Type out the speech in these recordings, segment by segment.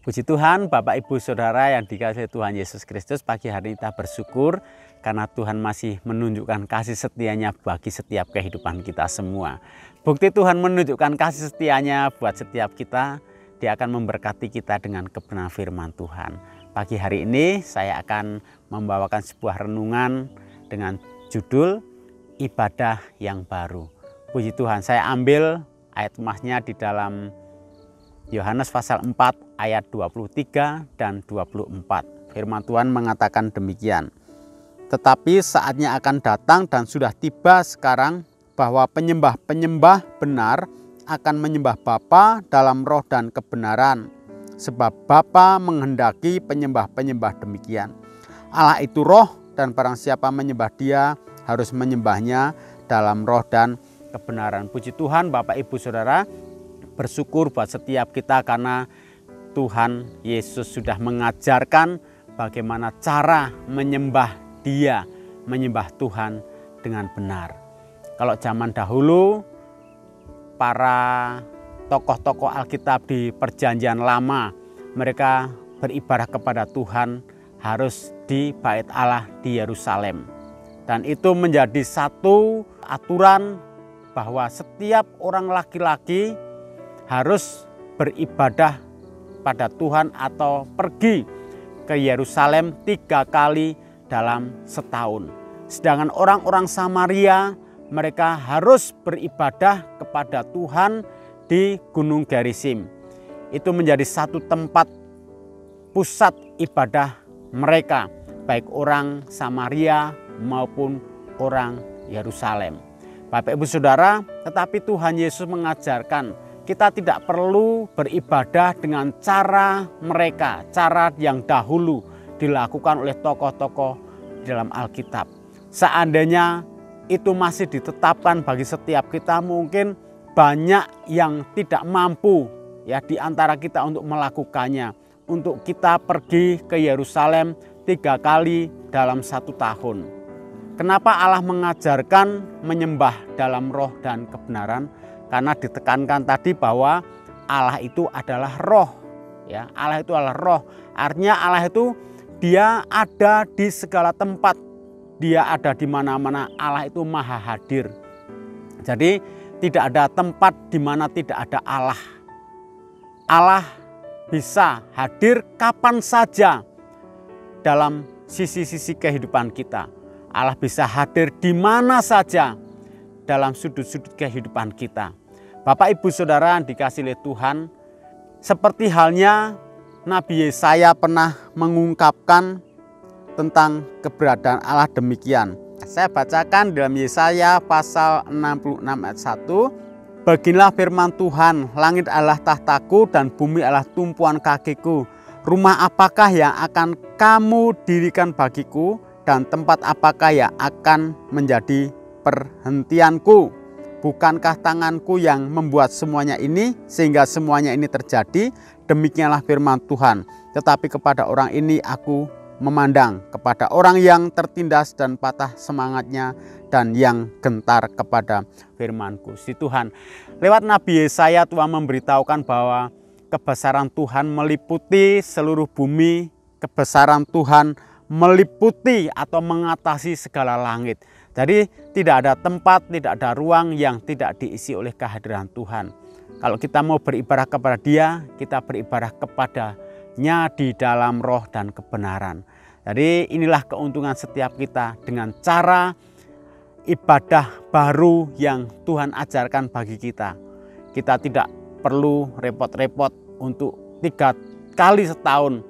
Puji Tuhan, Bapak Ibu Saudara yang dikasihi Tuhan Yesus Kristus, pagi hari kita bersyukur karena Tuhan masih menunjukkan kasih setianya bagi setiap kehidupan kita semua. Bukti Tuhan menunjukkan kasih setianya buat setiap kita, Dia akan memberkati kita dengan kebenaran firman Tuhan. Pagi hari ini saya akan membawakan sebuah renungan dengan judul Ibadah yang Baru. Puji Tuhan, saya ambil ayat emasnya di dalam Yohanes pasal 4 ayat 23 dan 24. Firman Tuhan mengatakan demikian. Tetapi saatnya akan datang dan sudah tiba sekarang bahwa penyembah-penyembah benar akan menyembah Bapa dalam roh dan kebenaran. Sebab Bapa menghendaki penyembah-penyembah demikian. Allah itu roh dan barang siapa menyembah Dia harus menyembahnya dalam roh dan kebenaran. Puji Tuhan, Bapak Ibu Saudara, bersyukur buat setiap kita karena Tuhan Yesus sudah mengajarkan bagaimana cara menyembah Dia, menyembah Tuhan dengan benar. Kalau zaman dahulu, para tokoh-tokoh Alkitab di Perjanjian Lama, mereka beribadah kepada Tuhan harus di Bait Allah di Yerusalem. Dan itu menjadi satu aturan bahwa setiap orang laki-laki harus beribadah pada Tuhan atau pergi ke Yerusalem 3 kali dalam setahun. Sedangkan orang-orang Samaria, mereka harus beribadah kepada Tuhan di Gunung Gerizim. Itu menjadi satu tempat pusat ibadah mereka, baik orang Samaria maupun orang Yerusalem. Bapak Ibu Saudara, tetapi Tuhan Yesus mengajarkan kita tidak perlu beribadah dengan cara mereka, cara yang dahulu dilakukan oleh tokoh-tokoh di dalam Alkitab. Seandainya itu masih ditetapkan bagi setiap kita, mungkin banyak yang tidak mampu ya di antara kita untuk melakukannya. Untuk kita pergi ke Yerusalem 3 kali dalam 1 tahun. Kenapa Allah mengajarkan menyembah dalam roh dan kebenaran? Karena ditekankan tadi bahwa Allah itu adalah roh. Ya, Allah itu adalah roh. Artinya Allah itu Dia ada di segala tempat. Dia ada di mana-mana. Allah itu maha hadir. Jadi tidak ada tempat di mana tidak ada Allah. Allah bisa hadir kapan saja dalam sisi-sisi kehidupan kita. Allah bisa hadir di mana saja dalam sudut-sudut kehidupan kita. Bapak Ibu Saudara yang dikasihi oleh Tuhan, seperti halnya Nabi Yesaya pernah mengungkapkan tentang keberadaan Allah demikian. Saya bacakan dalam Yesaya pasal 66 ayat 1. Beginilah firman Tuhan, langit adalah tahtaku dan bumi adalah tumpuan kakiku. Rumah apakah yang akan kamu dirikan bagiku dan tempat apakah yang akan menjadi perhentianku? Bukankah tanganku yang membuat semuanya ini sehingga semuanya ini terjadi? Demikianlah firman Tuhan. Tetapi kepada orang ini aku memandang, kepada orang yang tertindas dan patah semangatnya dan yang gentar kepada firman-Ku. Si Tuhan, lewat Nabi Yesaya Tuhan memberitahukan bahwa kebesaran Tuhan meliputi seluruh bumi, kebesaran Tuhan meliputi atau mengatasi segala langit. Jadi tidak ada tempat, tidak ada ruang yang tidak diisi oleh kehadiran Tuhan. Kalau kita mau beribadah kepada Dia, kita beribadah kepada-Nya di dalam roh dan kebenaran. Jadi inilah keuntungan setiap kita dengan cara ibadah baru yang Tuhan ajarkan bagi kita. Kita tidak perlu repot-repot untuk 3 kali setahun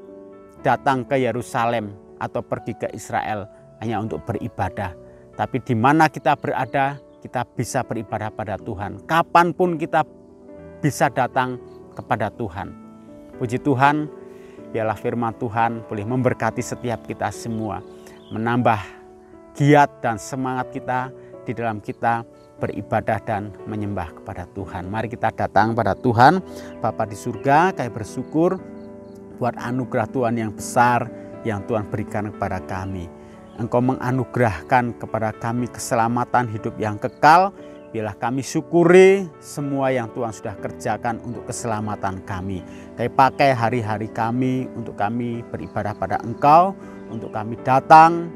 datang ke Yerusalem atau pergi ke Israel hanya untuk beribadah. Tapi di mana kita berada, kita bisa beribadah pada Tuhan. Kapanpun kita bisa datang kepada Tuhan. Puji Tuhan, biarlah firman Tuhan boleh memberkati setiap kita semua. Menambah giat dan semangat kita di dalam kita beribadah dan menyembah kepada Tuhan. Mari kita datang pada Tuhan. Bapa di surga, kami bersyukur buat anugerah Tuhan yang besar yang Tuhan berikan kepada kami. Engkau menganugerahkan kepada kami keselamatan hidup yang kekal biarlah kami syukuri semua yang Tuhan sudah kerjakan untuk keselamatan kami. Kami pakai hari-hari kami untuk kami beribadah pada Engkau, untuk kami datang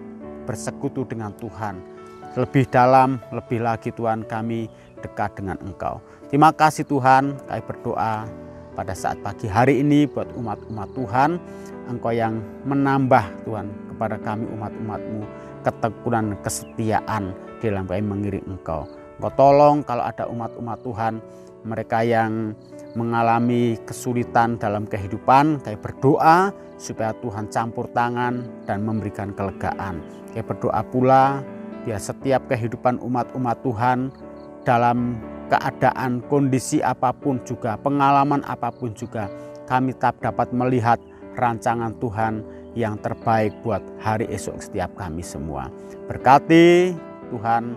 bersekutu dengan Tuhan. Lebih dalam, lebih lagi Tuhan, kami dekat dengan Engkau. Terima kasih Tuhan, kami berdoa pada saat pagi hari ini buat umat-umat Tuhan. Engkau yang menambah Tuhan kepada kami umat-umat-Mu ketekunan, kesetiaan dalam kami mengiring Engkau. Engkau tolong kalau ada umat-umat Tuhan, mereka yang mengalami kesulitan dalam kehidupan, kami berdoa supaya Tuhan campur tangan dan memberikan kelegaan. Kami berdoa pula biar setiap kehidupan umat-umat Tuhan dalam keadaan, kondisi apapun juga, pengalaman apapun juga, kami tetap dapat melihat rancangan Tuhan yang terbaik buat hari esok setiap kami semua. Berkati Tuhan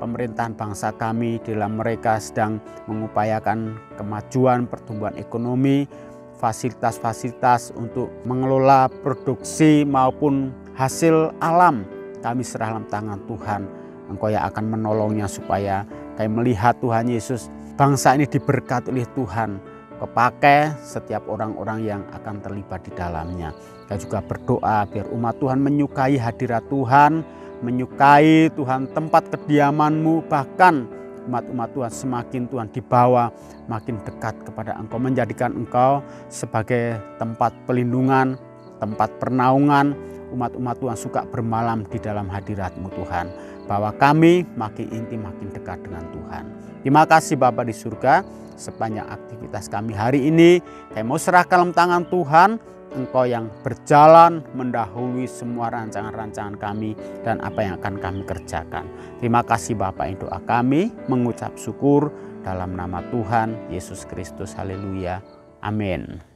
pemerintahan bangsa kami dalam mereka sedang mengupayakan kemajuan pertumbuhan ekonomi, fasilitas-fasilitas untuk mengelola produksi maupun hasil alam. Kami serah dalam tangan Tuhan. Engkau yang akan menolongnya supaya kami melihat Tuhan Yesus, bangsa ini diberkati oleh Tuhan. Kepakai setiap orang-orang yang akan terlibat di dalamnya. Kita juga berdoa biar umat Tuhan menyukai hadirat Tuhan, menyukai Tuhan tempat kediaman-Mu, bahkan umat-umat Tuhan semakin Tuhan dibawa makin dekat kepada Engkau, menjadikan Engkau sebagai tempat pelindungan, tempat pernaungan. Umat-umat Tuhan suka bermalam di dalam hadirat-Mu Tuhan, bahwa kami makin intim, makin dekat dengan Tuhan. Terima kasih Bapa di surga, sepanjang aktivitas kami hari ini, kami mau serahkan dalam tangan Tuhan. Engkau yang berjalan mendahului semua rancangan-rancangan kami dan apa yang akan kami kerjakan. Terima kasih Bapa, ini doa kami, mengucap syukur dalam nama Tuhan Yesus Kristus. Haleluya. Amin.